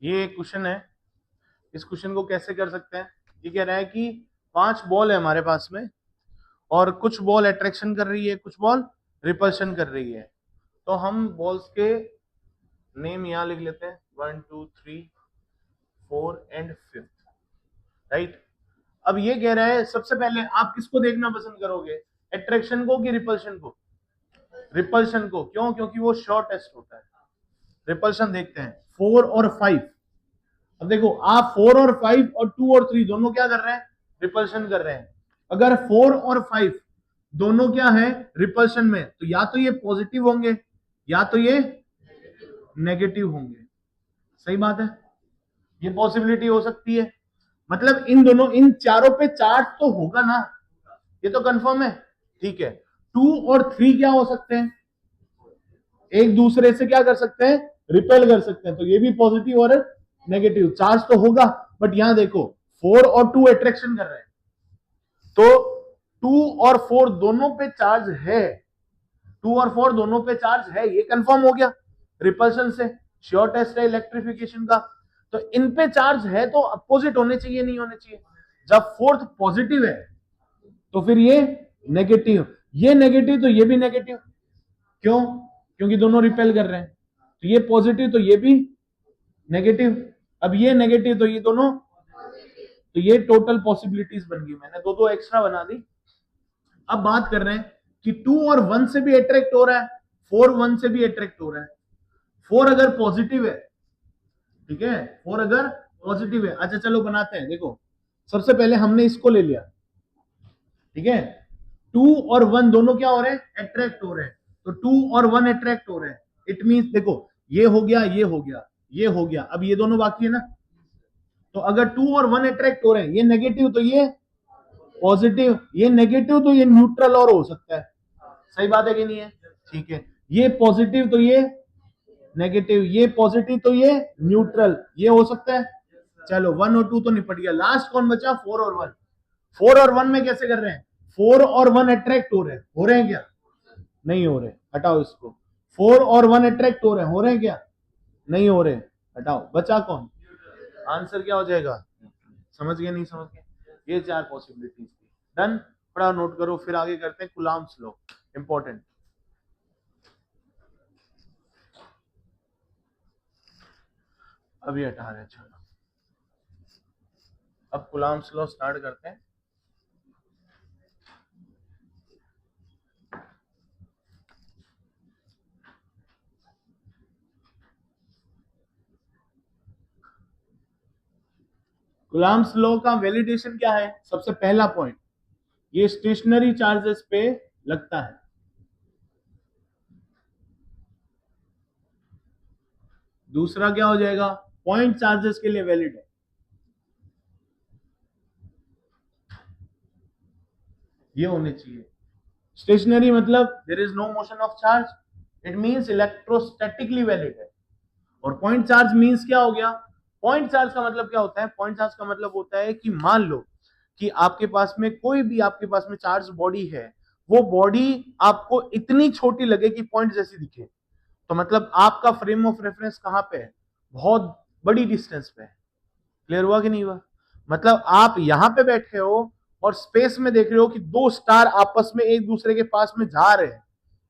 ये एक क्वेश्चन है। इस क्वेश्चन को कैसे कर सकते हैं? ये कह रहा है कि 5 बॉल है हमारे पास में और कुछ बॉल अट्रैक्शन कर रही है, कुछ बॉल रिपल्शन कर रही है। तो हम बॉल्स के नेम यहां लिख लेते हैं, 1 2 3 4 एंड 5, राइट। अब ये कह रहा है सबसे पहले आप किसको देखना पसंद करोगे, अट्रैक्शन को कि रिपल्शन को? रिपल्शन को। क्यों? क्योंकि वो शॉर्ट टेस्ट होता है। रिपल्शन देखते हैं 4 और 5। अब देखो, आप 4 और 5 और 2 और 3 दोनों क्या कर रहे हैं? रिपल्शन कर रहे हैं। अगर 4 और 5 दोनों क्या है? रिपल्शन में, तो या तो ये पॉजिटिव होंगे या तो ये नेगेटिव होंगे। सही बात है, ये पॉसिबिलिटी हो सकती है। मतलब इन दोनों, इन चारों पे चार्ज तो होगा ना, ये तो कंफर्म है। ठीक है, 2 और 3 क्या हो सकते हैं? एक दूसरे से क्या कर सकते हैं? रिपेल कर सकते हैं। तो ये भी पॉजिटिव और नेगेटिव चार्ज तो होगा। बट यहां देखो, 4 और 2 अट्रैक्शन कर रहे हैं, तो 2 और 4 दोनों पे चार्ज है। 2 और 4 दोनों पे चार्ज है, ये कंफर्म हो गया रिपल्शन से। श्योर टेस्ट है इलेक्ट्रिफिकेशन का। तो इन पे चार्ज है तो अपोजिट होने चाहिए, नहीं होने चाहिए? जब फोर्थ पॉजिटिव है तो फिर ये नेगेटिव, ये नेगेटिव तो ये भी नेगेटिव। क्यों? क्योंकि दोनों रिपेल कर रहे हैं। तो ये पॉजिटिव तो ये भी नेगेटिव। अब ये नेगेटिव तो ये दोनों, तो ये टोटल पॉसिबिलिटीज बन गई। मैंने दो दो एक्स्ट्रा बना दी। अब बात कर रहे हैं कि 2 और 1 से भी अट्रैक्ट हो रहा है, 4 1 से भी अट्रैक्ट हो रहा है। 4 अगर पॉजिटिव है, ठीक है, 4 अगर पॉजिटिव है। अच्छा चलो बनाते हैं। देखो, सबसे पहले हमने इसको ले लिया, ठीक है। 2 और 1 दोनों क्या हो रहे हैं? अट्रैक्ट हो रहे हैं। तो 2 और 1 अट्रैक्ट हो रहे हैं। इट मींस देखो, ये हो गया, ये हो गया, ये हो गया, अब ये दोनों बाकी है ना। तो अगर 2 और 1 अट्रैक्ट हो रहे हैं, ये नेगेटिव तो ये पॉजिटिव, ये नेगेटिव तो ये न्यूट्रल और हो सकता है। सही बात है कि नहीं है? ठीक है, ये पॉजिटिव तो ये नेगेटिव, ये पॉजिटिव तो ये न्यूट्रल, ये हो सकता है। चलो 1 और 2 तो निपट गया। लास्ट कौन बचा? 4 और 1। 4 और 1 में कैसे कर रहे हैं? 4 और 1 अट्रैक्ट हो रहे हैं क्या? नहीं हो रहे, हटाओ इसको। 4 और 1 अट्रैक्ट हो रहे हैं क्या? नहीं हो रहे, हटाओ। बचा कौन? आंसर क्या हो जाएगा? समझ गए, नहीं समझ गए? ये 4 पॉसिबिलिटीज थी। डन। थोड़ा नोट करो, फिर आगे करते हैं कूलम्ब्स लॉ, इंपॉर्टेंट। अभी हटा रहे, चलो अब कूलम्ब्स लॉ स्टार्ट करते हैं। कूलम्ब्स लॉ का वैलिडेशन क्या है? सबसे पहला पॉइंट, ये स्टेशनरी चार्जेस पे लगता है। दूसरा क्या हो जाएगा? पॉइंट चार्जेस के लिए वैलिड है। ये होने चाहिए। स्टेशनरी मतलब there is no motion of charge, it means electrostatically valid है। और पॉइंट चार्ज मींस क्या हो गया? पॉइंट चार्ज का मतलब क्या होता है? पॉइंट चार्ज का मतलब होता है कि मान लो कि आपके पास में कोई भी, आपके पास में चार्ज बॉडी है, वो बॉडी आपको इतनी छोटी लगे कि पॉइंट जैसी दिखे, तो मतलब आपका फ्रेम ऑफ रेफरेंस कहां पे है? बहुत बड़ी डिस्टेंस पे है। क्लियर हुआ कि नहीं हुआ? मतलब आप यहां पे बैठे हो और स्पेस में देख रहे हो कि दो स्टार आपस में एक दूसरे के पास में जा रहे हैं,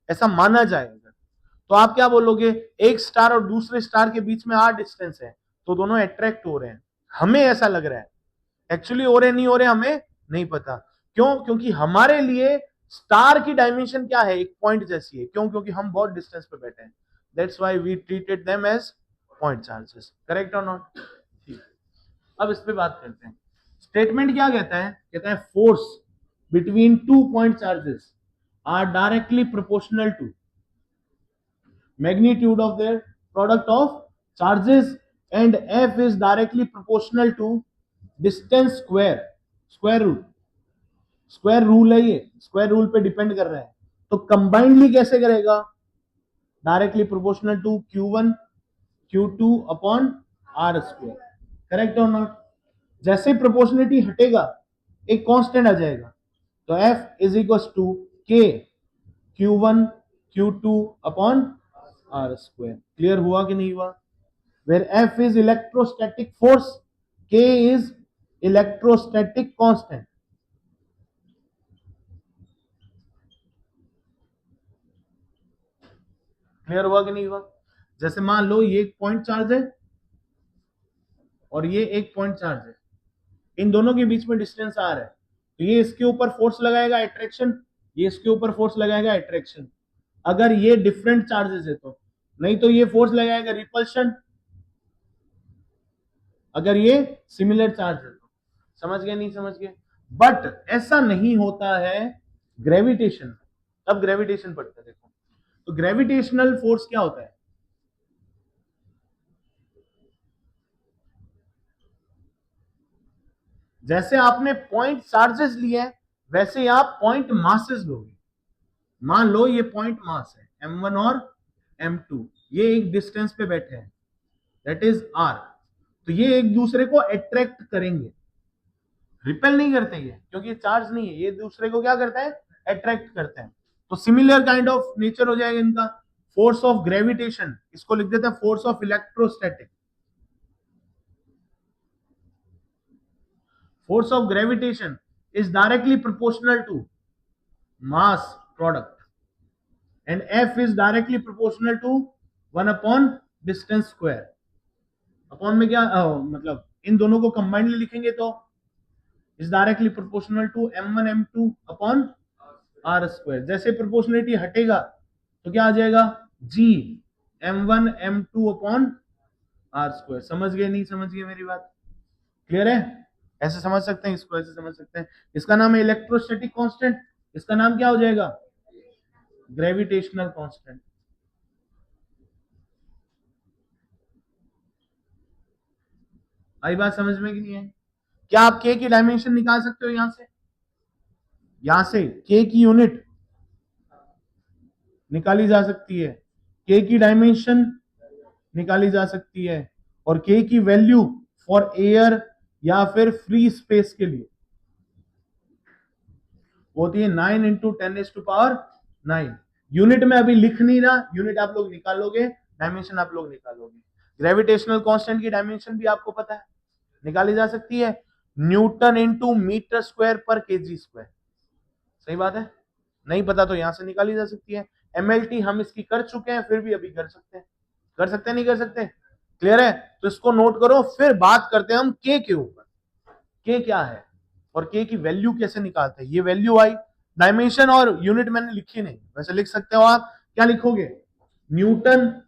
ऐसा माना जाएगा। तो आप क्या बोलोगे? एक स्टार और दूसरे स्टार के बीच में आर डिस्टेंस है, तो दोनों अट्रैक्ट हो रहे हैं। हमें ऐसा लग रहा है, एक्चुअली हो रहे नहीं हो रहे हमें नहीं पता। क्यों? क्योंकि हमारे लिए स्टार की डायमेंशन क्या है? एक पॉइंट जैसी है। क्यों? क्योंकि हम बहुत डिस्टेंस पे बैठे हैं। That's why we treated them as point charges. Correct और नॉट? ठीक। अब इस पे बात करते हैं। स्टेटमेंट क्या कहता है? कहता है force between two point charges are directly proportional to magnitude of their product of charges, and f is directly proportional to distance square, square root, square rule है, ये स्क्वायर रूल पे डिपेंड कर रहा है। तो कंबाइंडली कैसे करेगा? Directly proportional to Q1 Q2 upon are square. Correct और नॉट? जैसे प्रोपोर्शनलिटी हटेगा एक कांस्टेंट आ जाएगा, तो F is equal to K Q1 Q2 upon are square. Clear हुआ कि नहीं हुआ? where F is electrostatic force, K is electrostatic constant. Clear हुआ कि नहीं हुआ? जैसे मान लो ये एक पॉइंट चार्ज है और ये एक पॉइंट चार्ज है, इन दोनों के बीच में डिस्टेंस आर है, तो ये इसके ऊपर फोर्स लगाएगा अट्रैक्शन, ये इसके ऊपर फोर्स लगाएगा अट्रैक्शन, अगर ये डिफरेंट चार्जेस है तो, नहीं तो ये फोर्स लगाएगा रिपल्शन, अगर ये सिमिलर चार्ज है तो। समझ गए नहीं समझ गए? बट ऐसा नहीं होता है ग्रेविटेशन। अब ग्रेविटेशन पढ़ते हैं, देखो तो ग्रेविटेशनल फोर्स क्या होता है? जैसे आपने पॉइंट चार्जेस लिए वैसे आप पॉइंट मासेस लोगे। मान लो ये पॉइंट मास है m1 और m2, ये एक डिस्टेंस पे बैठे हैं, दैट इज r, तो ये एक दूसरे को अट्रैक्ट करेंगे, रिपेल नहीं करते ये, क्योंकि चार्ज नहीं है, ये दूसरे को क्या करता है? अट्रैक्ट करते हैं। तो सिमिलर काइंड ऑफ नेचर हो जाएगा इनका। फोर्स ऑफ ग्रेविटेशन, इसको लिख देते हैं force of electrostatic. Force of gravitation is directly proportional to mass product and F is directly proportional to 1 upon distance square. Upon में क्या मतलब इन दोनों को कंबाइंडली लिखेंगे तो is directly proportional to m1 m2 upon r square. जैसे proportionality हटेगा तो क्या आ जाएगा? g m1 m2 upon r square. समझ गए नहीं समझ गए मेरी बात? क्लियर है? ऐसे समझ सकते हैं, इसको ऐसे समझ सकते हैं। इसका नाम है इलेक्ट्रोस्टैटिक कांस्टेंट, इसका नाम क्या हो जाएगा? Gravitational constant. आई बात समझ में कि नहीं है? क्या आप के की डायमेंशन निकाल सकते हो यहां से? यहां से के की यूनिट निकाली जा सकती है, के की डायमेंशन निकाली जा सकती है, और के की वैल्यू फॉर एयर या फिर फ्री स्पेस के लिए होती है 9 इंटू 10⁻⁹। यूनिट में अभी लिख नहीं रहा, यूनिट आप लोग निकालोगे, डायमेंशन आप लोग निकालोगे। ग्रेविटेशनल कांस्टेंट की डायमेंशन भी आपको पता है, निकाली जा सकती है, न्यूटन इंटू मीटर स्क्वायर पर केजी स्क्वायर। सही बात है? नहीं पता तो यहां से निकाली जा सकती है। एमएलटी हम इसकी कर चुके हैं, फिर भी अभी कर सकते हैं, कर सकते हैं नहीं कर सकते? क्लियर है? तो इसको नोट करो, फिर बात करते हैं हम के ऊपर। के क्या है और के की वैल्यू कैसे निकालते हैं? ये वैल्यू आई, डायमेंशन और यूनिट मैंने लिखी नहीं, वैसे लिख सकते हो आप। क्या लिखोगे? Newton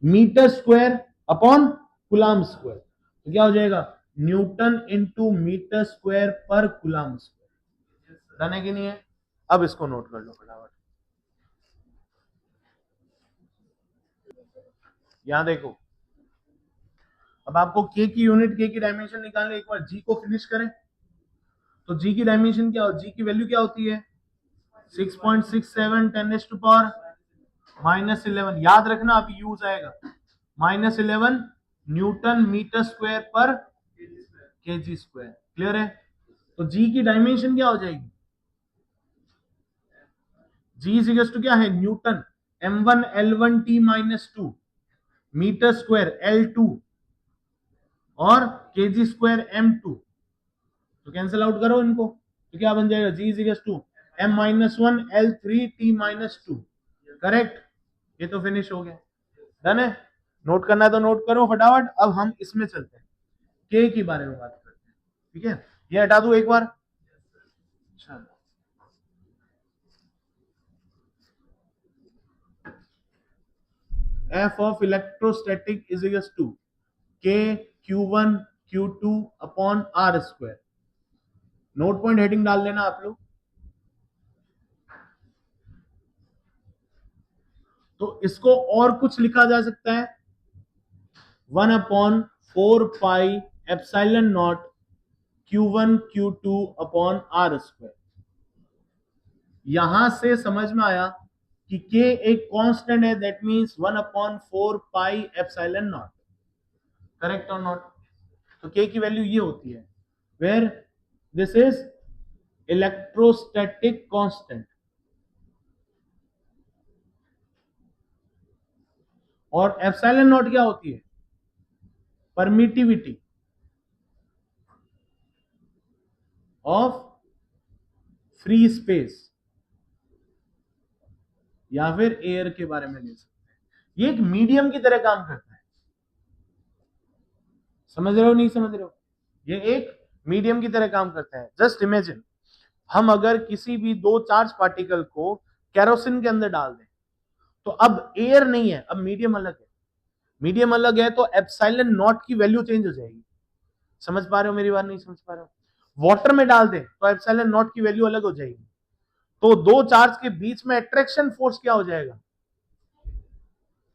metre square upon coulomb square. तो क्या हो जाएगा? न्यूटन इंटू मीटर स्क्वायर पर कूलम्ब स्क्वायर। डन है कि नहीं है? अब इसको नोट कर लो फटाफट। यहां देखो, अब आपको के की यूनिट, के की डायमेंशन निकालने, एक बार जी को फिनिश करें। तो जी की डायमेंशन क्या हो, जी की वैल्यू क्या होती है? 6.67 10⁻⁻11। याद रखना अभी यूज आएगा, -11 न्यूटन मीटर स्क्वायर पर केजी स्क्वायर। क्लियर है? तो जी की डायमेंशन क्या हो जाएगी? जी इज इक्वल टू क्या है? Newton m1 l1 t-2 metre square l2 और केजी स्क्वायर m2। तो कैंसिल आउट करो इनको, तो क्या बन जाएगा? G is equal to m-1 l3 t-2। Correct? ये तो फिनिश हो गया। डन है? नोट करना है तो नोट करो फटाफट। अब हम इसमें चलते हैं, के के बारे में बात करते हैं। ठीक है, ये हटा दो एक बार। चलो, F of electrostatic is equal to K Q1 Q2 upon are square. Note point heading डाल देना आप लोग। तो इसको और कुछ लिखा जा सकता है, 1/4πε0 Q1 Q2 upon are square. यहां से समझ में आया कि के एक कांस्टेंट है, दैट मींस 1/4πε0। करेक्ट और नॉट? तो के की वैल्यू ये होती है, where this is electrostatic constant. और एप्सिलॉन नॉट क्या होती है? परमिटिविटी ऑफ फ्री स्पेस या फिर एयर के बारे में ले सकते हैं। ये एक मीडियम की तरह काम करता है, समझ रहे हो नहीं समझ रहे हो? ये एक मीडियम की तरह काम करता है। जस्ट इमेजिन, हम अगर किसी भी दो चार्ज पार्टिकल को केरोसिन के अंदर डाल दें, तो अब एयर नहीं है, अब मीडियम अलग है। मीडियम अलग है तो एप्सिलॉन नॉट की वैल्यू चेंज हो जाएगी। समझ पा रहे हो मेरी बात? नहीं समझ पा रहे हो? वाटर में डाल दें तो एप्सिलॉन नॉट की वैल्यू अलग हो जाएगी। तो दो चार्ज के बीच में अट्रैक्शन फोर्स क्या हो जाएगा?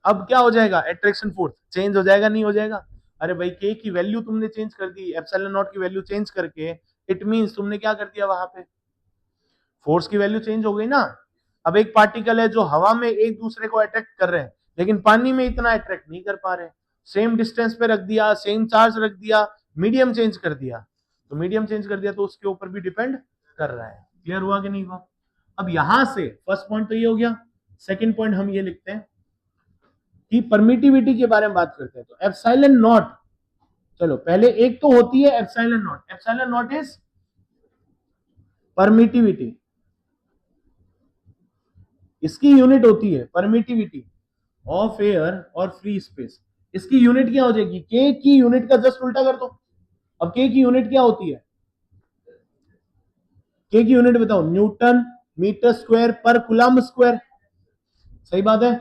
अब क्या हो जाएगा? अट्रैक्शन फोर्स चेंज हो जाएगा, नहीं हो जाएगा? अरे भाई, के की वैल्यू तुमने चेंज कर दी, एप्सिलॉन नॉट की वैल्यू चेंज करके, इट मींस तुमने क्या कर दिया? वहां पे फोर्स की वैल्यू चेंज हो गई ना। अब एक पार्टिकल है जो हवा में एक दूसरे को अट्रैक्ट कर रहे हैं, लेकिन पानी में इतना अट्रैक्ट नहीं कर पा रहे। सेम डिस्टेंस पे रख दिया, सेम चार्ज रख दिया, मीडियम चेंज कर दिया, तो मीडियम चेंज कर दिया तो उसके ऊपर भी डिपेंड कर रहा है। क्लियर हुआ कि नहीं हुआ? अब यहां से फर्स्ट पॉइंट तो ये हो गया। सेकेंड पॉइंट हम ये लिखते हैं कि परमिटिविटी के बारे में बात करते हैं। तो एप्सिलॉन नॉट, चलो पहले एक तो होती है epsilon not. Epsilon not is permittivity, इसकी यूनिट होती है परमिटिविटी ऑफ एयर और फ्री स्पेस। इसकी यूनिट क्या हो जाएगी? के की यूनिट का जस्ट उल्टा कर दो। अब के की यूनिट क्या होती है? के की यूनिट बताओ। न्यूटन मीटर स्क्वायर पर कूलम्ब स्क्वायर, सही बात है।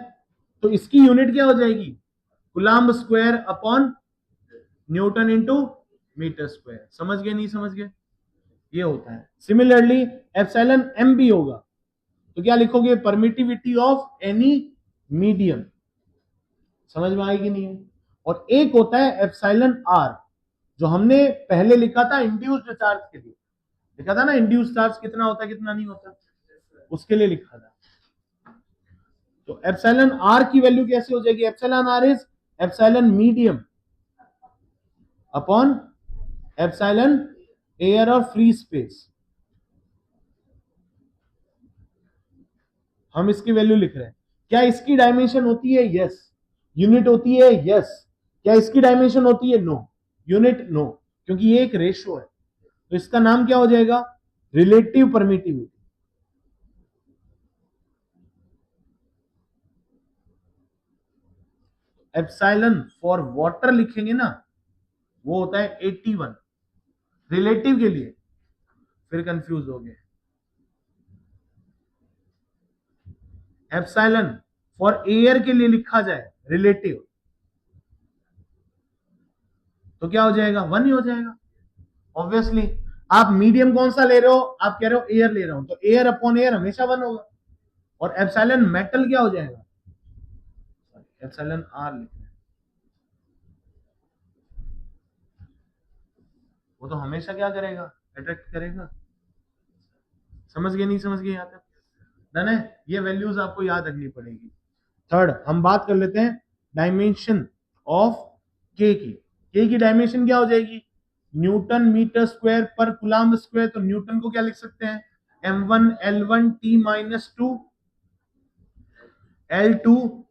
तो इसकी यूनिट क्या हो जाएगी? Coulomb square upon newton into metre square. समझ गए नहीं समझ गए? ये होता है। सिमिलरली एप्सिलॉन एम भी होगा, तो क्या लिखोगे? Permittivity of any medium. समझ में आएगी नहीं है? और एक होता है एप्सिलॉन आर, जो हमने पहले लिखा था इंड्यूस्ड चार्ज के लिए। लिखा था ना इंड्यूस्ड चार्ज कितना होता है कितना नहीं होता, उसके लिए लिखा था। तो एप्सिलॉन आर की वैल्यू कैसे हो जाएगी? Epsilon r is epsilon medium upon epsilon air और फ्री स्पेस। हम इसकी वैल्यू लिख रहे हैं। क्या इसकी डायमेंशन होती है? यस। यूनिट होती है? यस। क्या इसकी डायमेंशन होती है? नो। यूनिट? नो, क्योंकि ये एक रेशियो है। तो इसका नाम क्या हो जाएगा? Relative permittivity. Epsilon for water लिखेंगे ना, वो होता है 81। रिलेटिव के लिए फिर कंफ्यूज हो गए। एप्सिलॉन फॉर एयर के लिए लिखा जाए रिलेटिव, तो क्या हो जाएगा? 1 ही हो जाएगा ऑब्वियसली। आप मीडियम कौन सा ले रहे हो? आप कह रहे हो एयर ले रहा हूं, तो एयर अपॉन एयर हमेशा 1 होगा। और एप्सिलॉन मेटल क्या हो जाएगा? एप्सिलॉन आर लिखना है, वो तो हमेशा क्या करेगा? अट्रैक्ट करेगा। समझ गए नहीं समझ गए? यहां तक डन है? ये वैल्यूज आपको याद रखनी पड़ेगी। थर्ड हम बात कर लेते हैं डायमेंशन ऑफ के की। के की डायमेंशन क्या हो जाएगी? न्यूटन मीटर स्क्वायर पर कूलम्ब स्क्वायर। तो न्यूटन को क्या लिख सकते हैं? m1l1t-2 l2,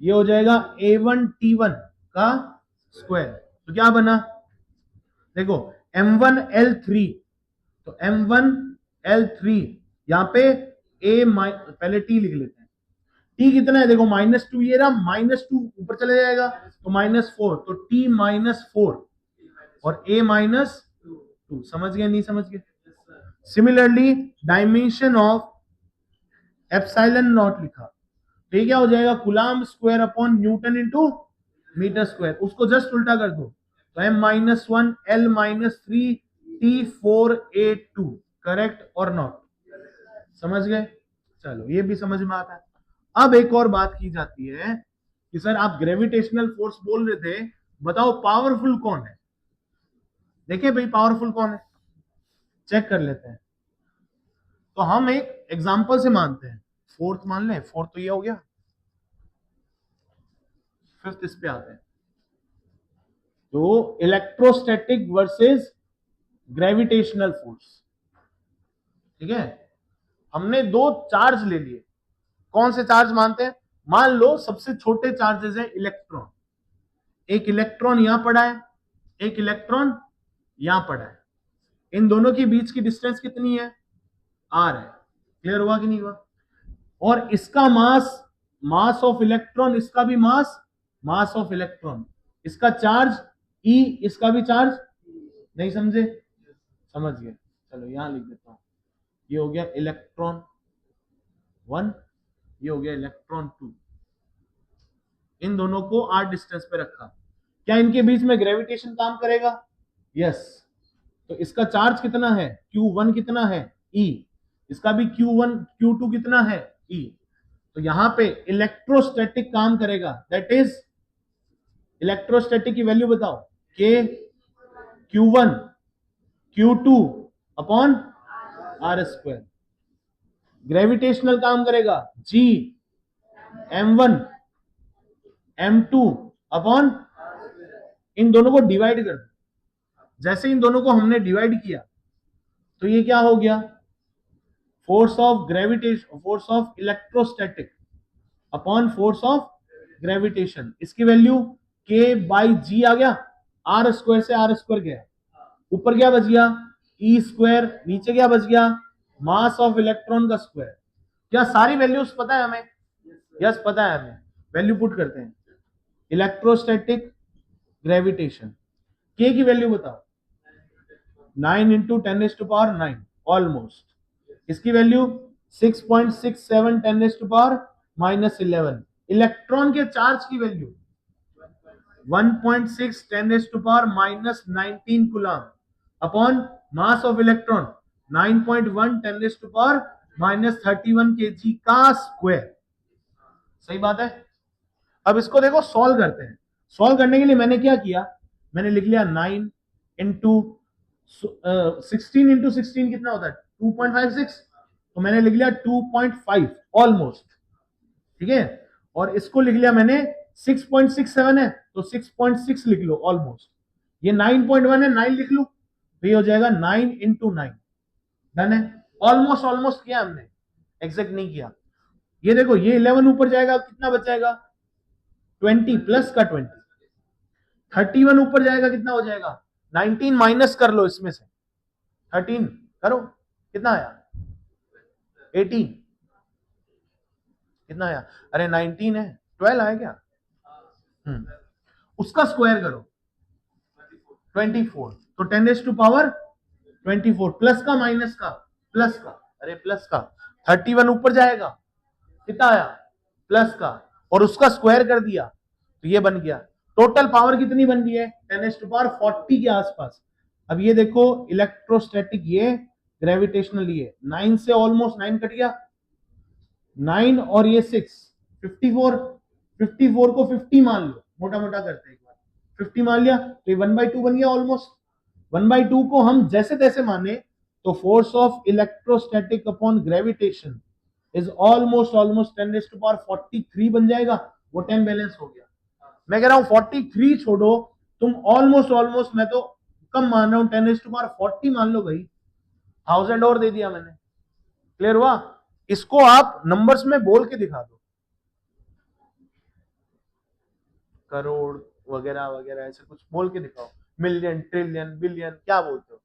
ये हो जाएगा a1t1 का स्क्वायर। तो क्या बना? देखो m1l3, तो m1l3 यहां पे पहले t लिख लेते हैं। टी कितना है? देखो -2, ये रहा -2 ऊपर चले जाएगा तो -4, तो t -4 और a -2। समझ गए नहीं समझ गए? Similarly dimension of epsilon naught लिखा, तो ये क्या हो जाएगा? Coulomb square upon newton into metre square. उसको जस्ट उल्टा कर दो, तो m-1 l-3 t4a2। करेक्ट और नॉट? समझ गए? चलो ये भी समझ में आता है। अब एक और बात की जाती है कि सर आप ग्रेविटेशनल फोर्स बोल रहे थे, बताओ पावरफुल कौन है? देखिए भाई पावरफुल कौन है, चेक कर लेते हैं। तो हम एक एग्जांपल से मानते हैं। फोर्थ मान लें, फोर्थ तो ये हो गया। फिफ्थ इस पे आते हैं। तो इलेक्ट्रोस्टैटिक वर्सेस ग्रेविटेशनल फोर्स, ठीक है? हमने दो चार्ज ले लिए। कौन से चार्ज मानते हैं? मान लो सबसे छोटे चार्जेस है इलेक्ट्रॉन, एक इलेक्ट्रॉन यहां पड़ा है, एक इलेक्ट्रॉन यहां पड़ा है, इन दोनों के बीच की डिस्टेंस कितनी है, आर है। क्लियर हुआ कि नहीं हुआ? और इसका मास, मास ऑफ इलेक्ट्रॉन, इसका भी मास ऑफ इलेक्ट्रॉन, इसका चार्ज ई, इसका भी चार्ज, नहीं समझे? समझ गए? चलो यहां लिख देता हूं, ये हो गया इलेक्ट्रॉन 1, ये हो गया इलेक्ट्रॉन 2, इन दोनों को आर डिस्टेंस पे रखा। क्या इनके बीच में ग्रेविटेशन काम करेगा? यस। तो इसका चार्ज कितना है, Q1 कितना है, E, इसका भी Q1 Q2 कितना है, E। तो यहां पे इलेक्ट्रोस्टैटिक काम करेगा, दैट इज इलेक्ट्रोस्टैटिक की वैल्यू बताओ, K Q1 Q2 upon are square. Gravitational काम करेगा G M1 M2 अपॉन, इन दोनों को डिवाइड कर दो। जैसे इन दोनों को हमने डिवाइड किया तो ये क्या हो गया, force of gravitation, force of electrostatic upon force of gravitation. इसकी वैल्यू K बाई जी आ गया, आर स्क्वायर से आर स्क्वायर गया, ऊपर क्या बच गया, ई स्क्वायर, नीचे क्या बच गया, मास ऑफ इलेक्ट्रॉन का स्क्वायर। क्या सारी वैल्यूज पता है हमें? यस पता है हमें। वैल्यू पुट करते हैं, इलेक्ट्रोस्टैटिक, ग्रेविटेशन, के की वैल्यू बताओ, 9 इंटू 10⁻⁹ ऑलमोस्ट। इसकी वैल्यू 6.67 10⁻⁻11। इलेक्ट्रॉन के चार्ज की value 1.6 10⁻⁻19 coulomb upon mass of electron 9.1 10⁻⁻31 kg का स्क्वायर। सही बात है। अब इसको देखो सॉल्व करते हैं। सॉल्व करने के लिए मैंने क्या किया, मैंने लिख लिया 9 इंटू 16 इंटू 16 कितना होता है, 2.56, तो मैंने लिख लिया 2.5 ऑलमोस्ट, ठीक है। और इसको लिख लिया मैंने 6.67 है तो 6.6 लिख लो ऑलमोस्ट। ये 9.1 है, 9 लिख लो, तो ये हो जाएगा 9 इंटू 9। डन है। ऑलमोस्ट ऑलमोस्ट किया हमने, एग्जैक्ट नहीं किया। ये देखो, ये 11 ऊपर जाएगा, कितना बच जाएगा, 20 प्लस का 20, 31 ऊपर जाएगा, कितना हो जाएगा, 19 माइनस कर लो इसमें से 13 करो, कितना आया, 18, कितना आया, अरे 19 है, 12 आया क्या, उसका स्क्वायर करो 24, तो 10⁻24 प्लस का माइनस का, प्लस का, अरे प्लस का, 31 ऊपर जाएगा, कितना आया, प्लस का, और उसका स्क्वायर कर दिया तो ये बन गया। टोटल पावर कितनी बन गई है, 10⁻40 के आसपास। अब ये देखो, इलेक्ट्रोस्टैटिक ये, ग्रेविटेशनल ये, 9 से ऑलमोस्ट 9 कट गया, 9 और ये 6, 54, 54 को 50 मान लो, मोटा मोटा करते हैं एक बार, 50 मान लिया तो ये 1/2 बन गया ऑलमोस्ट। 1/2 को हम जैसे तैसे माने तो force of electrostatic upon gravitation is almost 10⁻43 बन जाएगा, वो 10 बैलेंस हो गया। मैं कह रहा हूं 43 छोड़ो, तुम ऑलमोस्ट ऑलमोस्ट, मैं तो कम मान रहा हूं, 10⁻40 मान लो भाई, 1000 और दे दिया मैंने। क्लियर हुआ? इसको आप नंबर्स में बोल के दिखा दो, करोड़ वगैरह वगैरह, ऐसे कुछ बोल के दिखाओ, मिलियन, ट्रिलियन, बिलियन, क्या बोलते हो,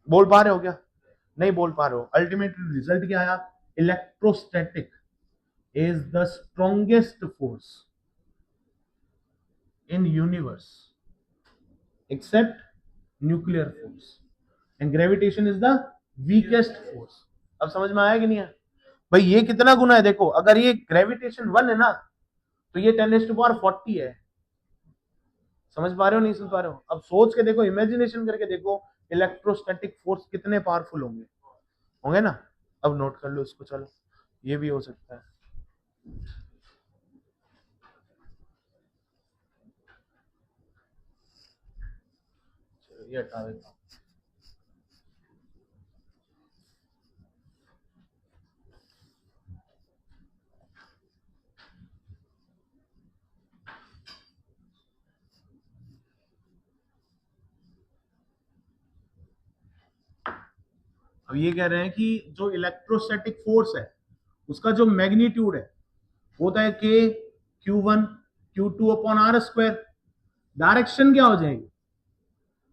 बोल पा रहे हो क्या? नहीं बोल पा रहे हो। अल्टीमेट रिजल्ट क्या आया, electrostatic is the strongest force in universe except nuclear force and gravitation is the weakest force. अब समझ में आया कि नहीं है भाई? ये कितना गुना है देखो, अगर ये ग्रेविटेशन 1 है ना, तो ये 10⁻40 है। समझ पा रहे हो, नहीं समझ पा रहे हो? अब सोच के देखो, इमेजिनेशन करके देखो, इलेक्ट्रोस्टैटिक फोर्स कितने पावरफुल होंगे, होंगे ना? अब नोट कर लो इसको, चलो ये भी हो सकता है। ये हटा देता हूं। अब ये कह रहे हैं कि जो इलेक्ट्रोस्टैटिक फोर्स है उसका जो मैग्नीट्यूड है वो होता है K Q1 Q2 upon are square. Direction क्या हो जाएगी,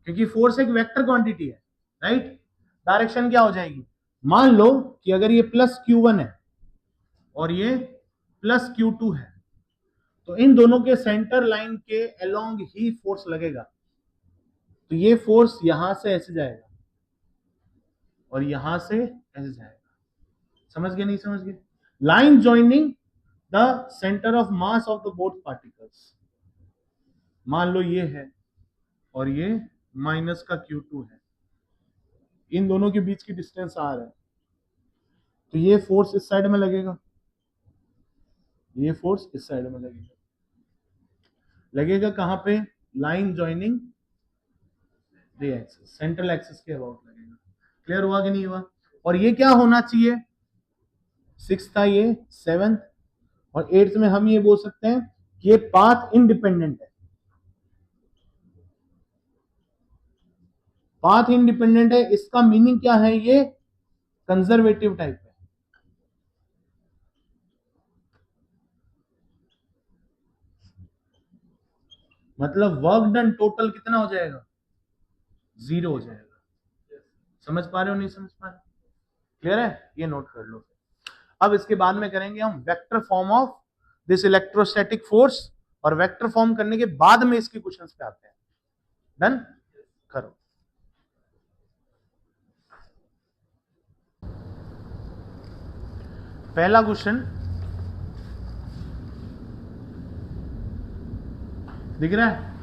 क्योंकि फोर्स एक वेक्टर क्वांटिटी है, राइट। डायरेक्शन क्या हो जाएगी, मान लो कि अगर ये प्लस Q1 है और ये प्लस Q2 है, तो इन दोनों के सेंटर लाइन के अलोंग ही फोर्स लगेगा। तो ये फोर्स यहां से ऐसे जाएगा और यहां से ऐसे जाएगा। समझ गए नहीं समझ गए? Line joining the centre of mass of the both particles. मान लो ये है और ये माइनस का Q2 है, इन दोनों के बीच की डिस्टेंस R है, तो ये फोर्स इस साइड में लगेगा, ये फोर्स इस साइड में लगेगा। लगेगा कहां पे, line joining the axis, central axis के अबाउट लगेगा। क्लियर हुआ कि नहीं हुआ? और ये क्या होना चाहिए, 6 था, ये 7th और 8th में हम ये बोल सकते हैं कि ये पाथ इंडिपेंडेंट है। पाथ इंडिपेंडेंट है, इसका मीनिंग क्या है, ये कंजर्वेटिव टाइप है। मतलब वर्क डन टोटल कितना हो जाएगा, 0 हो जाएगा। समझ पा रहे हो नहीं समझ पा रहे? क्लियर है? ये नोट कर लो। अब इसके बाद में करेंगे हम vector form of this electrostatic force, और वेक्टर फॉर्म करने के बाद में इसके क्वेश्चंस पे आते हैं। डन करो। पहला क्वेश्चन दिख रहा है?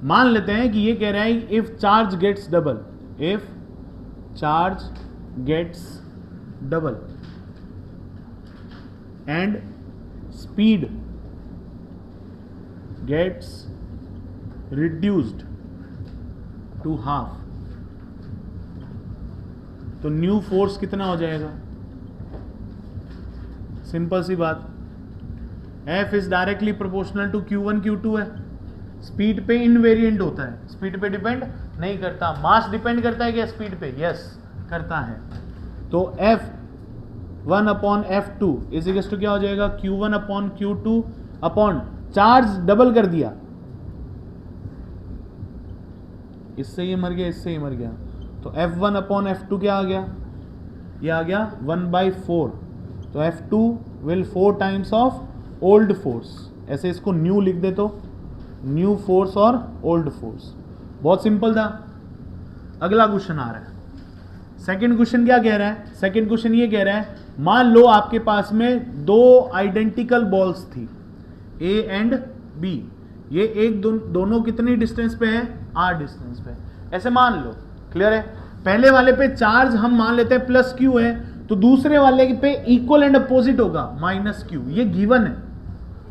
मान लेते हैं कि ये कह रहा है if charge gets double, if charge gets double and speed gets reduced to half, तो न्यू फोर्स कितना हो जाएगा? सिंपल सी बात, F is directly proportional to Q1 Q2 है। स्पीड पे इनवेरिएंट होता है, स्पीड पे डिपेंड नहीं करता। मास डिपेंड करता है क्या स्पीड पे? यस करता है। तो F1 upon F2 is equal to क्या हो जाएगा, Q1 upon Q2 upon charge double कर दिया, इससे ये मर गया, इससे ये मर गया, तो F1 अपॉन F2 क्या आ गया, ये आ गया 1/4। तो F2 will 4 times of old force, ऐसे इसको न्यू लिख दे, तो न्यू फोर्स और ओल्ड फोर्स। बहुत सिंपल था। अगला क्वेश्चन आ रहा है। सेकंड क्वेश्चन क्या कह रहा है? सेकंड क्वेश्चन ये कह रहा है, मान लो आपके पास में दो आइडेंटिकल बॉल्स थी, A एंड B। ये एक दोनों कितनी डिस्टेंस पे है, R डिस्टेंस पे, ऐसे मान लो। क्लियर है? पहले वाले पे चार्ज हम मान लेते हैं प्लस Q है, तो दूसरे वाले पे इक्वल एंड अपोजिट होगा -Q। ये गिवन है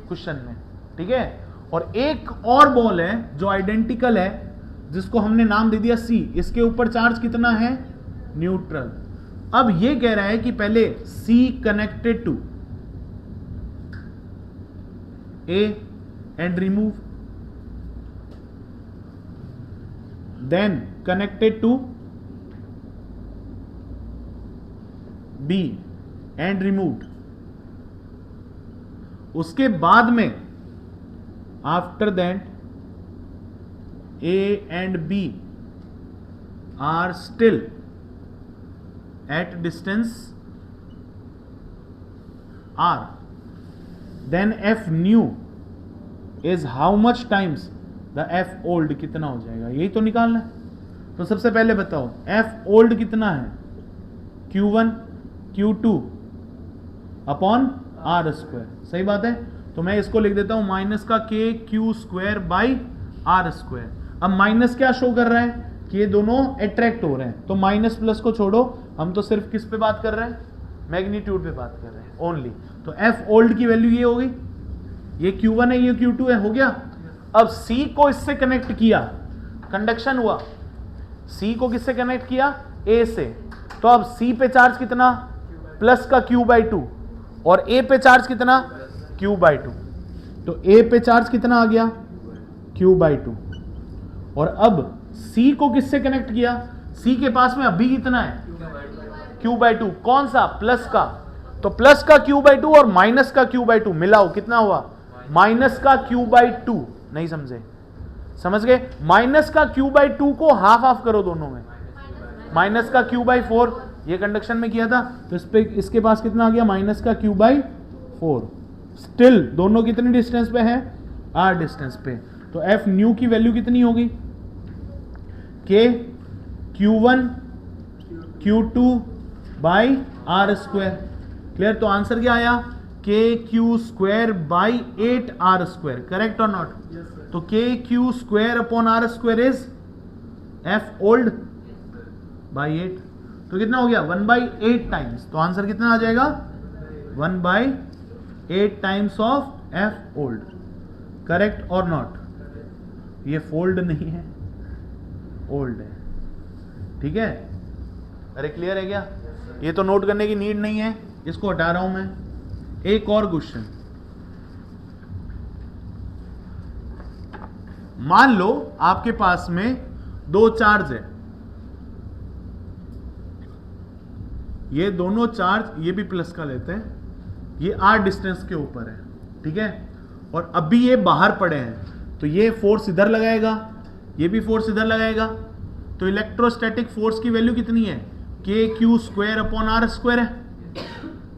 क्वेश्चन में, ठीक है। और एक और बॉल है जो आइडेंटिकल है, जिसको हमने नाम दे दिया C। इसके ऊपर चार्ज कितना है, न्यूट्रल। अब ये कह रहा है कि पहले C connected to A and remove, then connected to B and removed। उसके बाद में after that A and B are still at distance R, then F new is how much times the F old, कितना हो जाएगा, यही तो निकालना है। तो सबसे पहले बताओ F old कितना है, Q1 Q2 upon R square, सही बात है। तो मैं इसको लिख देता हूं माइनस का KQ² बाई R स्क्वायर। अब माइनस क्या शो कर रहा है कि ये दोनों अट्रैक्ट हो रहे हैं, तो माइनस प्लस को छोड़ो, हम तो सिर्फ किस पे बात कर रहे हैं, मैग्नीट्यूड पे बात कर रहे हैं ओनली। तो F ओल्ड की वैल्यू ये होगी, ये Q1 है, ये Q2 है, हो गया। अब C को इससे कनेक्ट किया, कंडक्शन हुआ, C को किससे कनेक्ट किया, A से। तो अब C पे चार्ज कितना, प्लस का Q/2, और A पे चार्ज कितना, Q/2। तो A पे चार्ज कितना आ गया, Q/2। और अब C को किससे कनेक्ट किया, C के पास में अभी कितना है, Q/2। कौन सा, प्लस का। तो प्लस का Q/2 और माइनस का Q/2 मिलाओ, कितना हुआ, माइनस का क्यू बाई टू, नहीं समझे? समझ गए? माइनस का क्यू बाई टू को हाफ हाफ करो दोनों में, माइनस का क्यू बाई फोर, ये कंडक्शन में किया था, तो इस पे इसके पास कितना आ गया? माइनस का क्यू बाई फोर। स्टिल दोनों कितनी डिस्टेंस पे है? आर डिस्टेंस पे। तो एफ न्यू की वैल्यू कितनी होगी? K Q one Q two by r square. Clear? तो आंसर क्या आया? K Q square by 8 r square. Correct और नॉट? तो K Q square upon are square is F old by 8। तो कितना हो गया? 1/8 टाइम्स। तो आंसर कितना आ जाएगा? 1/8 times of F old. Correct और नॉट? ये फोल्ड नहीं है, ओल्ड है। ठीक है? अरे क्लियर है क्या? ये तो नोट करने की नीड नहीं है, इसको हटा रहा हूं मैं। एक और क्वेश्चन, मान लो आपके पास में दो चार्ज है, ये दोनों चार्ज, ये भी प्लस का लेते हैं, ये आर डिस्टेंस के ऊपर है, ठीक है, और अभी ये बाहर पड़े हैं, तो ये फोर्स इधर लगाएगा, ये भी फोर्स इधर लगाएगा, तो इलेक्ट्रोस्टैटिक फोर्स की वैल्यू कितनी है? K Q square upon are square है।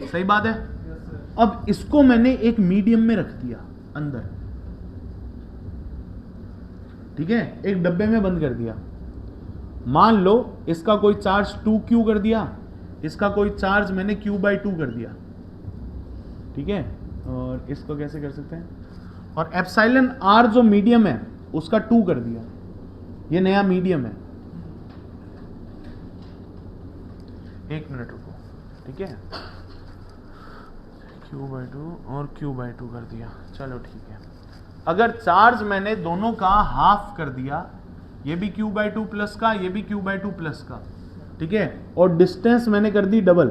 सही बात है? अब इसको मैंने एक मीडियम में रख दिया अंदर, ठीक है, एक डब्बे में बंद कर दिया। मान लो इसका कोई चार्ज 2q कर दिया, इसका कोई चार्ज मैंने q बाई 2 कर दिया, ठीक है, और इसको कैसे कर सकते हैं? और एप्सिलॉन r जो मीडियम है उसका 2 कर दिया, ये नया मीडियम है। एक मिनट रुको, ठीक है, q बाई 2 और q बाई 2 कर दिया, चलो ठीक है। अगर चार्ज मैंने दोनों का हाफ कर दिया, ये भी q बाई 2 प्लस का, ये भी q बाई 2 प्लस का, ठीक है, और डिस्टेंस मैंने कर दी डबल,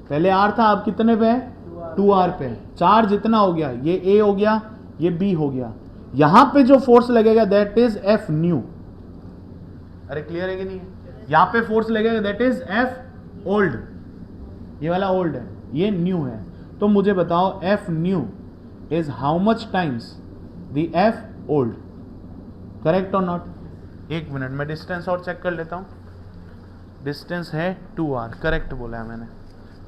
पहले r था, अब कितने पे है? 2r पे है। चार्ज इतना हो गया, ये a हो गया, ये b हो गया, यहां पे जो फोर्स लगेगा दैट इज f न्यू। अरे क्लियर है कि नहीं? यहां पे फोर्स लगेगा दैट इज f ओल्ड, ये वाला ओल्ड है, ये न्यू है। तो मुझे बताओ f new is how much times the f old? Correct और नॉट? एक मिनट, मैं डिस्टेंस और चेक कर लेता हूं। डिस्टेंस है 2r, करेक्ट बोला है मैंने,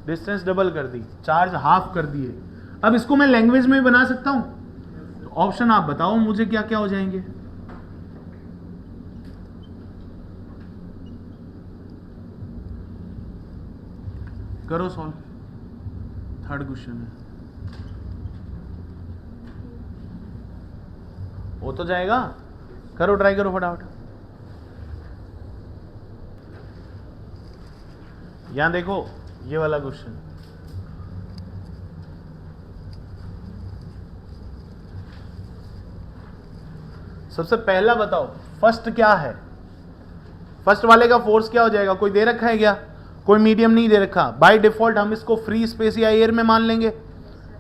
डिस्टेंस डबल कर दी, चार्ज हाफ कर दिए। अब इसको मैं लैंग्वेज में भी बना सकता हूं, तो ऑप्शन आप बताओ मुझे क्या क्या हो जाएंगे। करो सॉल्व, थर्ड क्वेश्चन है, हो तो जाएगा, करो, ट्राई करो फटाफट। यहां देखो ये वाला क्वेश्चन, सबसे पहला बताओ फर्स्ट क्या है? फर्स्ट वाले का फोर्स क्या हो जाएगा? कोई दे रखा है क्या? कोई मीडियम नहीं दे रखा, बाय डिफॉल्ट हम इसको फ्री स्पेस या एयर में मान लेंगे,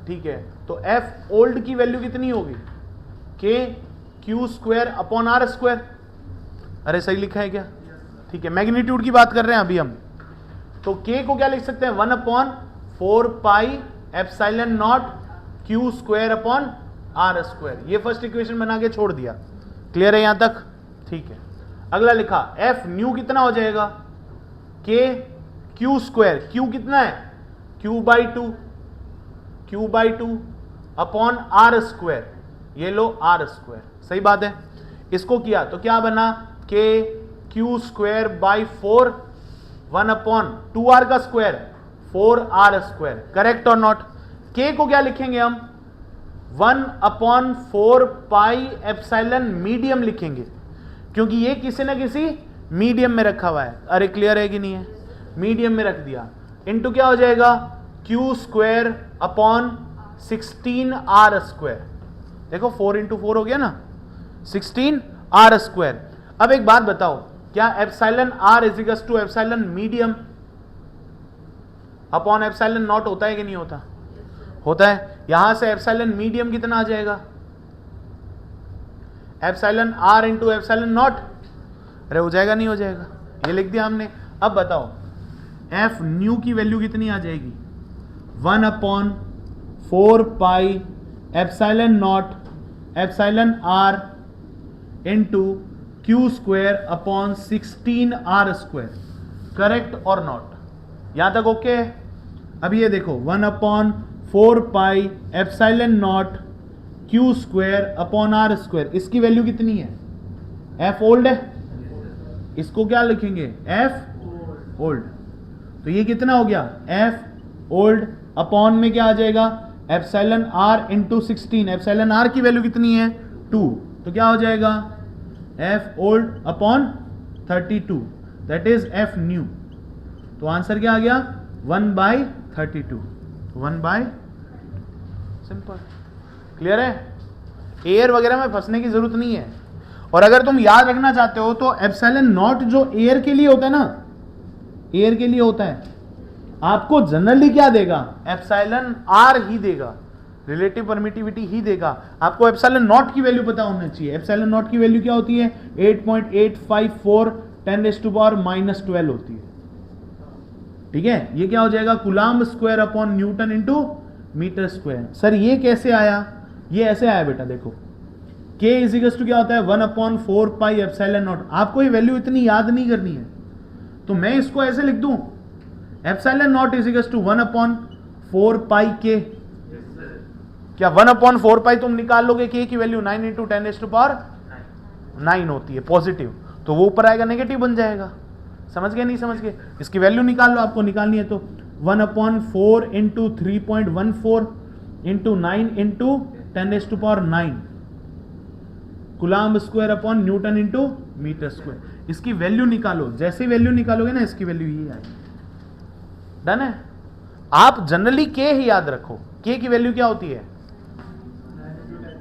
ठीक है। तो एफ ओल्ड की वैल्यू कितनी होगी? K Q square upon are square. अरे सही लिखा है क्या? ठीक है, मैग्नीट्यूड की बात कर रहे हैं अभी हम, तो k को क्या लिख सकते हैं? 1/4 pi epsilon not Q square upon are square. ये फर्स्ट इक्वेशन बना के छोड़ दिया। क्लियर है यहां तक? ठीक है, अगला लिखा एफ न्यू कितना हो जाएगा? के क्यू स्क्वायर, क्यू कितना है? Q by 2, Q by 2 upon are square, ये लो आर स्क्वायर। सही बात है? इसको किया तो क्या बना? के क्यू स्क्वायर बाई 4, 1/2r का स्क्वायर 4r स्क्वायर। करेक्ट और नॉट? के को क्या लिखेंगे हम? 1/4 पाई एप्सिलॉन मीडियम लिखेंगे, क्योंकि ये किसी ना किसी मीडियम में रखा हुआ है। अरे क्लियर है कि नहीं है? मीडियम में रख दिया, इनटू क्या हो जाएगा? Q square upon 16r square. देखो 4 × 4 हो गया ना, 16r स्क्वायर। अब एक बात बताओ, क्या epsilon r is equal to epsilon medium upon epsilon not होता है कि नहीं होता? होता है। यहां से एप्सिलॉन मीडियम कितना आ जाएगा? Epsilon r into epsilon not. अरे हो जाएगा नहीं हो जाएगा? ये लिख दिया हमने। अब बताओ एफ न्यू की वैल्यू कितनी आ जाएगी? 1/4 4 pi epsilon not epsilon R into Q square upon 16 R square. Correct और नॉट? यहां तक ओके है? अब ये देखो 1 upon 4 pi epsilon not Q square upon are square, इसकी वैल्यू कितनी है? एफ ओल्ड है, इसको क्या लिखेंगे? F old. तो ये कितना हो गया? एफ ओल्ड अपॉन में क्या आ जाएगा? Epsilon R into 16। Epsilon R की वैल्यू कितनी है? 2। तो क्या हो जाएगा? F old upon 32, that is F new. तो आंसर क्या आ गया? 1/32। 1 बाय, सिंपल। क्लियर है? एयर वगैरह में फंसने की जरूरत नहीं है। और अगर तुम याद रखना चाहते हो तो एप्सिलॉन नॉट जो एयर के लिए होता है ना, एयर के लिए होता है, आपको जनरली क्या देगा? एप्सिलॉन आर ही देगा, रिलेटिव परमिटिविटी ही देगा। आपको एप्सिलॉन नॉट की वैल्यू पता होना चाहिए। एप्सिलॉन नॉट की वैल्यू क्या होती है? 8.854 10⁻⁻12 होती है। ठीक है, ये क्या हो जाएगा? Coulomb square upon newton into metre square. Sir ये कैसे आया? ये ऐसे आया बेटा, देखो K इजिकल्स टू क्या होता है? 1 अपॉन 4 पाई एप्सिलॉन नॉट। आपको ये वैल्यू इतनी याद नहीं करनी है, तो मैं इसको ऐसे लिख दूं, epsilon not equals to 1 upon 4 pi K। क्या 1 अपॉन 4 पाई तुम निकाल लोगे? K की वैल्यू 9 इंटू 10⁻9 होती है, पॉजिटिव, तो वो ऊपर आएगा नेगेटिव बन जाएगा। समझ गए? नहीं समझ गए? इसकी वैल्यू निकाल लो, आपको निकालनी है तो 1 upon 4 into 3.14 into 9 into 10⁻9 coulomb square upon newton into metre square. इसकी वैल्यू निकालो, जैसे वैल्यू निकालोगे ना इसकी वैल्यू ये आएगी। डन है? आप जनरली K ही याद रखो। K की वैल्यू क्या होती है?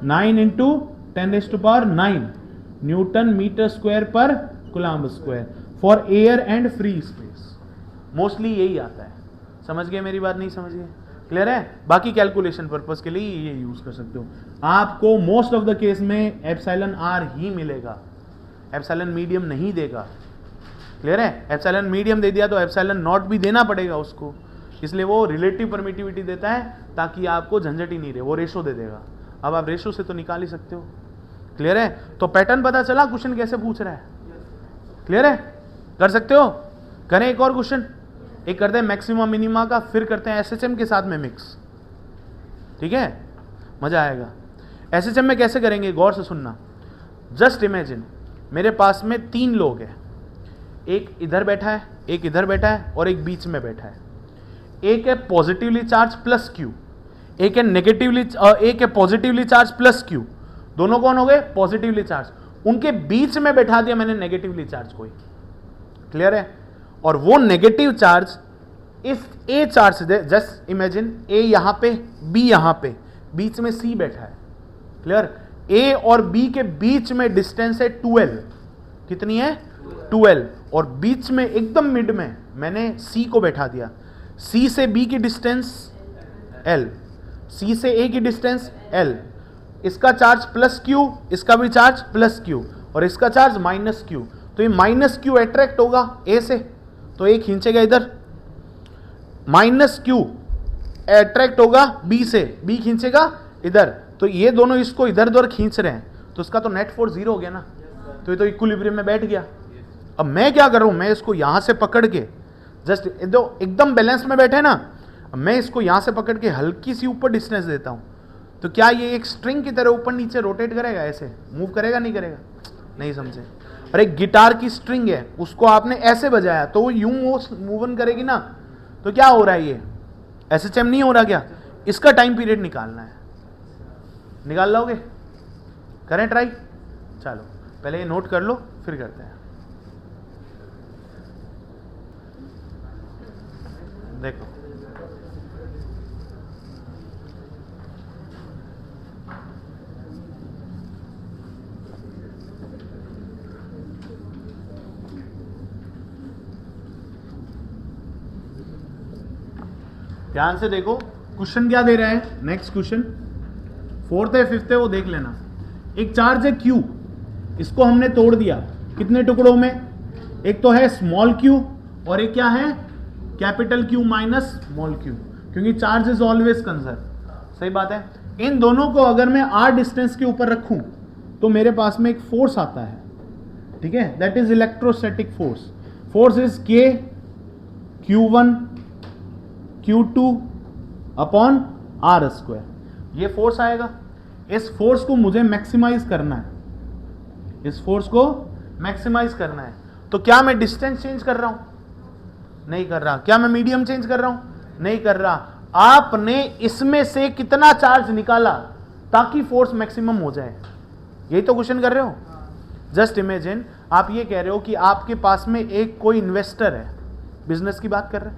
9 इंटू 10⁻9 न्यूटन मीटर स्क्वायर पर coulomb square for air and free space. Mostly यही आता है। समझ गए मेरी बात? नहीं समझ गए? क्लियर है? बाकी कैलकुलेशन पर्पस के लिए ये यूज कर सकते हो। आपको मोस्ट ऑफ द केस में एप्सिलॉन आर ही मिलेगा, एप्सिलॉन मीडियम नहीं देगा। क्लियर है? एप्सिलॉन मीडियम दे दिया तो एप्सिलॉन नॉट भी देना पड़ेगा उसको, इसलिए वो रिलेटिव परमिटिविटी देता है ताकि आपको झंझट ही नहीं रहे, वो रेशो दे देगा। अब आप रेशो से तो निकाल ही सकते हो। क्लियर है? तो पैटर्न पता चला क्वेश्चन कैसे पूछ रहा है? क्लियर है? कर सकते हो? करें एक और क्वेश्चन, एक करते हैं मैक्सिमम मिनिमा का, फिर करते हैं एसएचएम के साथ में मिक्स। ठीक है, मजा आएगा। एसएचएम में कैसे करेंगे, गौर से सुनना। जस्ट इमेजिन मेरे पास में 3 लोग हैं, एक इधर बैठा है, एक इधर बैठा है और एक बीच में बैठा है। एक है पॉजिटिवली चार्ज प्लस क्यू, एक है नेगेटिवली, एक है पॉजिटिवली चार्ज प्लस क्यू। दोनों कौन हो गए? Positively charge. उनके बीच में बैठा दिया मैंने नेगेटिवली चार्ज कोई। क्लियर है? और वो नेगेटिव चार्ज इस ए चार्ज से, जस्ट इमेजिन ए यहां पे, बी यहां पे, बीच में सी बैठा है। क्लियर? ए और बी के बीच में डिस्टेंस है 12। कितनी है? 12। और बीच में एकदम मिड में मैंने सी को बैठा दिया। सी से बी की डिस्टेंस एल, सी से ए की डिस्टेंस एल। इसका चार्ज प्लस क्यू, इसका भी चार्ज प्लस क्यू, और इसका चार्ज माइनस क्यू। तो ये माइनस क्यू अट्रैक्ट होगा ए से, तो ए खींचेगा इधर। माइनस क्यू अट्रैक्ट होगा बी से, बी खींचेगा इधर। तो ये दोनों इसको इधर उधर खींच रहे हैं, तो इसका तो नेट फोर्स 0 हो गया ना। तो ये तो इक्विलिब्रियम में बैठ गया। अब मैं क्या कर रहा हूं, मैं इसको यहां से पकड़ के, जस्ट एकदम बैलेंस में बैठे ना, मैं इसको यहां से पकड़ के हल्की सी ऊपर डिस्टेंस देता हूं, तो क्या ये एक स्ट्रिंग की तरह ऊपर नीचे रोटेट करेगा? ऐसे मूव करेगा? नहीं करेगा? नहीं समझे? और एक गिटार की स्ट्रिंग है, उसको आपने ऐसे बजाया तो वो यूं मूवन करेगी ना। तो क्या हो रहा है? ये एसएचएम नहीं हो रहा क्या? इसका टाइम पीरियड निकालना है। निकाल लोगे? करें ट्राई? चलो पहले ये नोट कर लो, फिर करते हैं। देखो ध्यान से देखो, क्वेश्चन क्या दे रहा है। नेक्स्ट क्वेश्चन 4th है 5th है वो देख लेना। एक चार्ज है Q, इसको हमने तोड़ दिया कितने टुकड़ों में? एक तो है स्मॉल q और एक क्या है? Capital Q minus small q, क्योंकि चार्ज इज ऑलवेज कंजर्व। सही बात है। इन दोनों को अगर मैं r डिस्टेंस के ऊपर रखूं तो मेरे पास में एक फोर्स आता है, ठीक है, that is electrostatic force. Force is k q1 q2 upon r square, ये फोर्स आएगा। इस फोर्स को मुझे मैक्सिमाइज करना है, इस फोर्स को मैक्सिमाइज करना है। तो क्या मैं डिस्टेंस चेंज कर रहा हूं? नहीं कर रहा। क्या मैं मीडियम चेंज कर रहा हूं? नहीं कर रहा। आपने इसमें से कितना चार्ज निकाला ताकि फोर्स मैक्सिमम हो जाए, यही तो क्वेश्चन कर रहे हो। जस्ट इमेजिन, आप ये कह रहे हो कि आपके पास में एक कोई इन्वेस्टर है, बिजनेस की बात कर रहे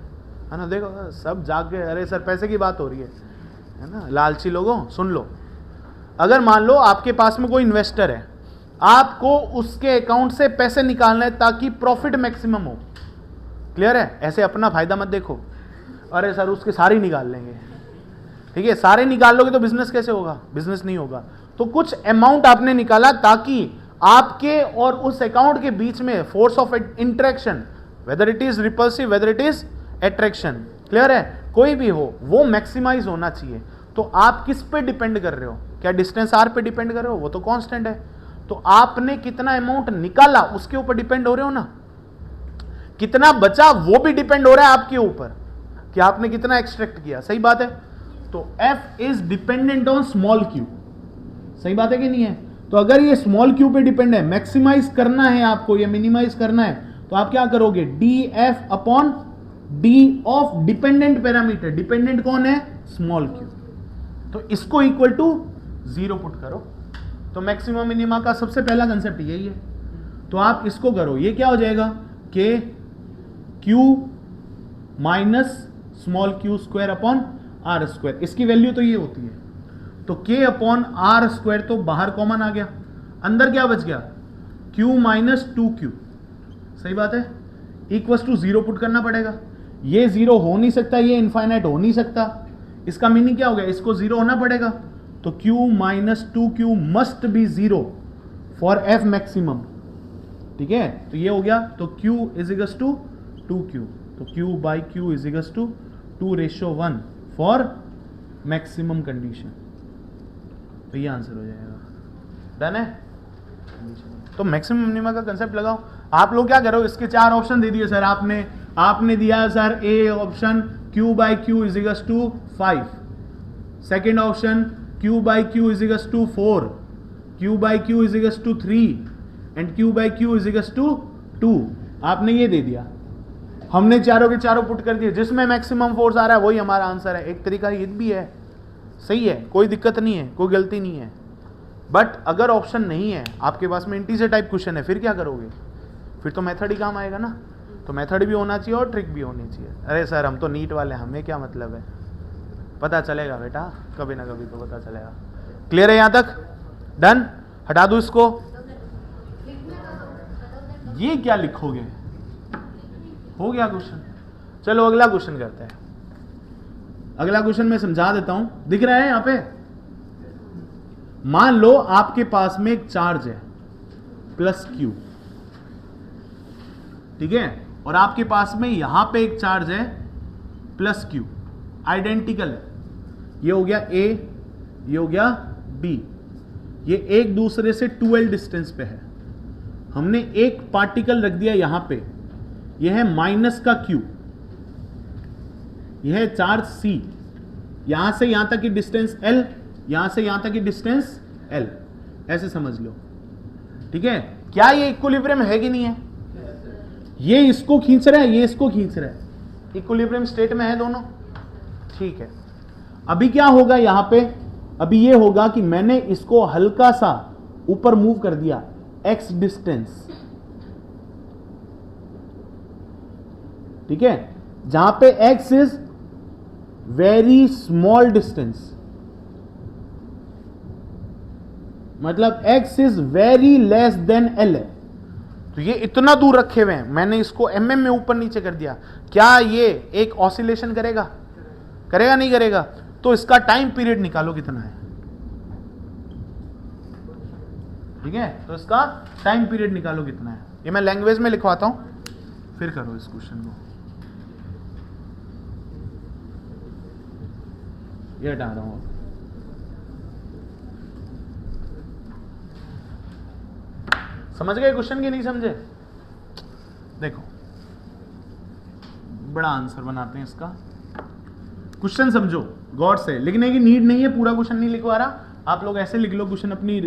है ना, देखो सब जाग गए, अरे सर पैसे की बात हो रही है ना, लालची लोगों सुन लो। अगर मान लो आपके पास में कोई इन्वेस्टर है, आपको उसके अकाउंट से पैसे निकालना है ताकि प्रॉफिट मैक्सिमम हो, क्लियर है। ऐसे अपना फायदा मत देखो, अरे सर उसके सारे निकाल लेंगे, ठीक है, सारे निकाल लोगे तो बिजनेस कैसे होगा? बिजनेस नहीं होगा। तो कुछ अमाउंट आपने निकाला ताकि आपके और उस अकाउंट के बीच में force of interaction, whether it is repulsive whether it is attraction, clear है, कोई भी हो, वो मैक्सिमाइज होना चाहिए। तो आप किस पे डिपेंड कर रहे हो? क्या डिस्टेंस आर पे डिपेंड कर रहे हो? वो तो कांस्टेंट है। तो आपने कितना अमाउंट निकाला उसके ऊपर डिपेंड हो रहे हो ना, कितना बचा वो भी डिपेंड हो रहा है आपके ऊपर कि आपने कितना एक्सट्रैक्ट किया, सही बात है। तो F is dependent on small Q, सही बात है कि नहीं है। तो अगर ये स्मॉल क्यू पे डिपेंड है, मैक्सिमाइज करना है आपको या मिनिमाइज करना है, तो आप क्या करोगे? DF upon D of dependent parameter, dependent कौन है? Small Q. तो इसको इक्वल टू 0 पुट करो। तो मैक्सिमम मिनिमा का सबसे पहला कंसेप्ट यही है। तो आप इसको करो, ये क्या हो जाएगा? K Q minus small Q square upon are square, इसकी वैल्यू तो ये होती है। तो K अपॉन आर स्क्वायर तो बाहर कॉमन आ गया, अंदर क्या बच गया? Q माइनस 2Q, सही बात है, इक्वल्स टू 0 पुट करना पड़ेगा। ये 0 हो नहीं सकता, ये इनफाइनाइट हो नहीं सकता, इसका मीनिंग क्या हो गया? इसको 0 होना पड़ेगा। तो Q minus 2Q must be 0 for F maximum, ठीक है। तो ये हो गया, तो Q is equals to 2Q, तो Q by Q is equals to 2:1 for maximum condition. तो ये आंसर हो जाएगा, डन है। तो मैक्सिमम मिनिमा का कंसेप्ट लगाओ। आप लोग क्या करो, इसके 4 ऑप्शन दे दिए सर आपने दिया sir A option Q by Q is equals to 5, second option Q by Q is equals to 4, Q by Q is equals to 3 and Q by Q is equals to 2। आपने ये दे दिया, हमने चारों के चारों put कर दिए, जिसमें मैक्सिमम फोर्स आ रहा है वही हमारा आंसर है। एक तरीका ये भी है, सही है, कोई दिक्कत नहीं है, कोई गलती नहीं है। बट अगर ऑप्शन नहीं है आपके पास में, इंटीजर टाइप क्वेश्चन है, फिर क्या करोगे? फिर तो मेथड ही काम आएगा ना। तो मेथड भी होना चाहिए और ट्रिक भी होनी चाहिए। अरे सर हम तो नीट वाले, हमें क्या मतलब है? पता चलेगा बेटा, कभी ना कभी तो पता चलेगा। क्लियर है यहां तक? डन। हटा दो इसको। ये क्या लिखोगे? हो गया क्वेश्चन। चलो अगला क्वेश्चन करते हैं। अगला क्वेश्चन मैं समझा देता हूं, दिख रहा है यहां पे। मान लो आपके पास में एक चार्ज है प्लस Q, ठीक है, और आपके पास में यहां पे एक चार्ज है प्लस Q, आइडेंटिकल है। ये हो गया A, ये हो गया B, ये एक दूसरे से 2L डिस्टेंस पे है। हमने एक पार्टिकल रख दिया यहां पे, यह है माइनस का Q, यह है चार्ज C, यहां से यहां तक की डिस्टेंस L, यहां से यहां तक की डिस्टेंस L, ऐसे समझ लो, ठीक है। क्या ये इक्विलिब्रियम है कि नहीं है? ये इसको खींच रहा है, ये इसको खींच रहा है, इक्विलिब्रियम स्टेट में है दोनों, ठीक है। अभी क्या होगा यहां पे? अभी ये होगा कि मैंने इसको हल्का सा ऊपर मूव कर दिया x डिस्टेंस, ठीक है, जहां पे x is very small distance, मतलब x is very less than L है। तो ये इतना दूर रखे हुए हैं, मैंने इसको mm में ऊपर नीचे कर दिया। क्या ये एक ऑसिलेशन करेगा? करेगा नहीं करेगा? तो इसका टाइम पीरियड निकालो कितना है, ठीक है। तो इसका टाइम पीरियड निकालो कितना है। ये मैं लैंग्वेज में लिखवाता हूं, फिर करो इस क्वेश्चन को। ये हटा रहा हूं। समझ गए क्वेश्चन की नहीं समझे? देखो बड़ा आंसर बनाते हैं इसका। क्वेश्चन समझो गौर से, लिखने की नीड नहीं है, पूरा क्वेश्चन नहीं लिखवा रहा, आप लोग ऐसे लिख लो क्वेश्चन अपनी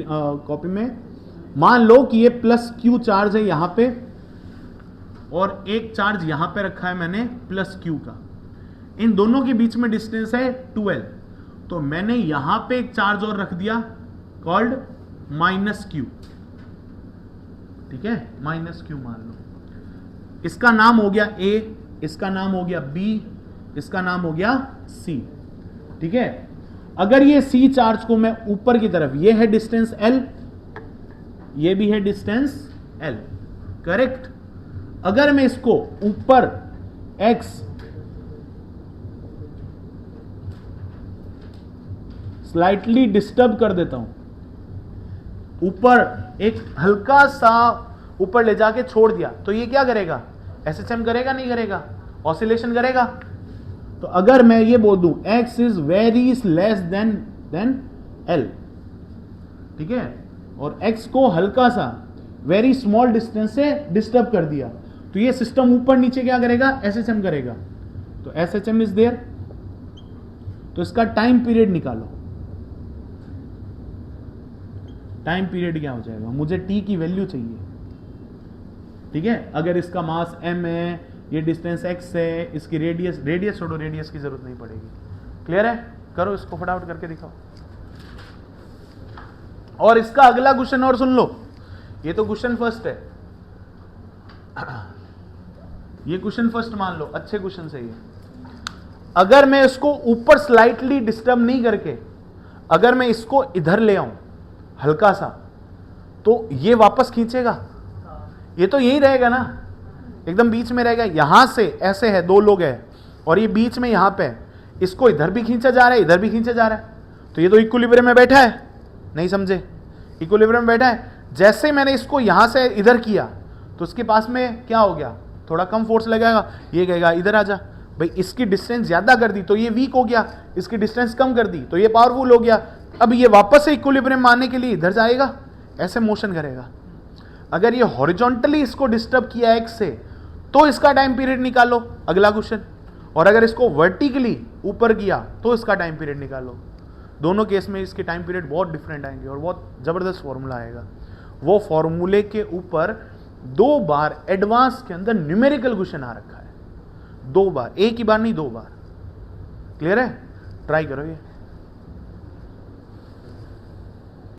कॉपी में। मान लो कि ये प्लस क्यू चार्ज है यहां पे और एक चार्ज यहां पे रखा है मैंने प्लस क्यू का, इन दोनों के बीच में डिस्टेंस है 12, तो मैंने यहां पे एक चार्ज और रख दिया कॉल्ड माइनस क्यू, ठीक है, माइनस क्यू मान लो। इसका नाम हो गया ए, इसका नाम हो गया बी, इसका नाम हो गया सी, ठीक है। अगर ये सी चार्ज को मैं ऊपर की तरफ, ये है डिस्टेंस एल, ये भी है डिस्टेंस एल, करेक्ट। अगर मैं इसको ऊपर एक्स स्लाइटली डिस्टर्ब कर देता हूं, ऊपर एक हल्का सा ऊपर ले जाके छोड़ दिया, तो ये क्या करेगा? एसएचएम करेगा नहीं करेगा? ऑसिलेशन करेगा। तो अगर मैं ये बोल दूं x is very less than l, ठीक है, और x को हल्का सा वेरी स्मॉल डिस्टेंस से डिस्टर्ब कर दिया, तो ये सिस्टम ऊपर नीचे क्या करेगा? एसएचएम करेगा। तो एसएचएम इज देयर, तो इसका टाइम पीरियड निकालो। टाइम पीरियड क्या हो जाएगा? मुझे t की वैल्यू चाहिए, ठीक है। अगर इसका मास m है, ये डिस्टेंस x है, इसकी रेडियस छोड़ो, रेडियस की जरूरत नहीं पड़ेगी। क्लियर है? करो इसको फटाफट करके दिखाओ। और इसका अगला क्वेश्चन और सुन लो, ये तो क्वेश्चन फर्स्ट है, ये क्वेश्चन फर्स्ट मान लो, अच्छे क्वेश्चन से ये। अगर मैं इसको ऊपर स्लाइटली डिस्टर्ब नहीं करके, अगर मैं इसको इधर ले आऊं हल्का सा, तो ये वापस खींचेगा, ये तो यही रहेगा ना, एकदम बीच में रहेगा। यहां से ऐसे है, दो लोग हैं और ये बीच में यहां पे, इसको इधर भी खींचा जा रहा है, इधर भी खींचा जा रहा है, तो ये तो इक्विलिब्रियम में बैठा है, नहीं समझे? इक्विलिब्रियम में बैठा है। जैसे मैंने इसको यहां से इधर किया, तो उसके पास में क्या हो गया? थोड़ा कम फोर्स लगाएगा, ये कहेगा इधर आ जा। भाई इसकी डिस्टेंस ज्यादा कर दी तो ये वीक हो गया, इसकी डिस्टेंस कम कर दी तो ये पावरफुल हो गया। अब ये वापस से इक्विलिब्रियम मारने के लिए इधर जाएगा, ऐसे मोशन करेगा। अगर ये हॉरिजॉन्टली इसको डिस्टर्ब किया एक्स से, तो इसका टाइम पीरियड निकालो, अगला क्वेश्चन। और अगर इसको वर्टिकली ऊपर किया तो इसका टाइम पीरियड निकालो। दोनों केस में इसके टाइम पीरियड बहुत डिफरेंट आएंगे और बहुत जबरदस्त फॉर्मूला आएगा। वो फॉर्मूले के ऊपर 2 बार एडवांस के अंदर न्यूमेरिकल क्वेश्चन आ रखा है, 2 बार, एक ही बार नहीं, 2 बार। क्लियर है? ट्राई करो ये।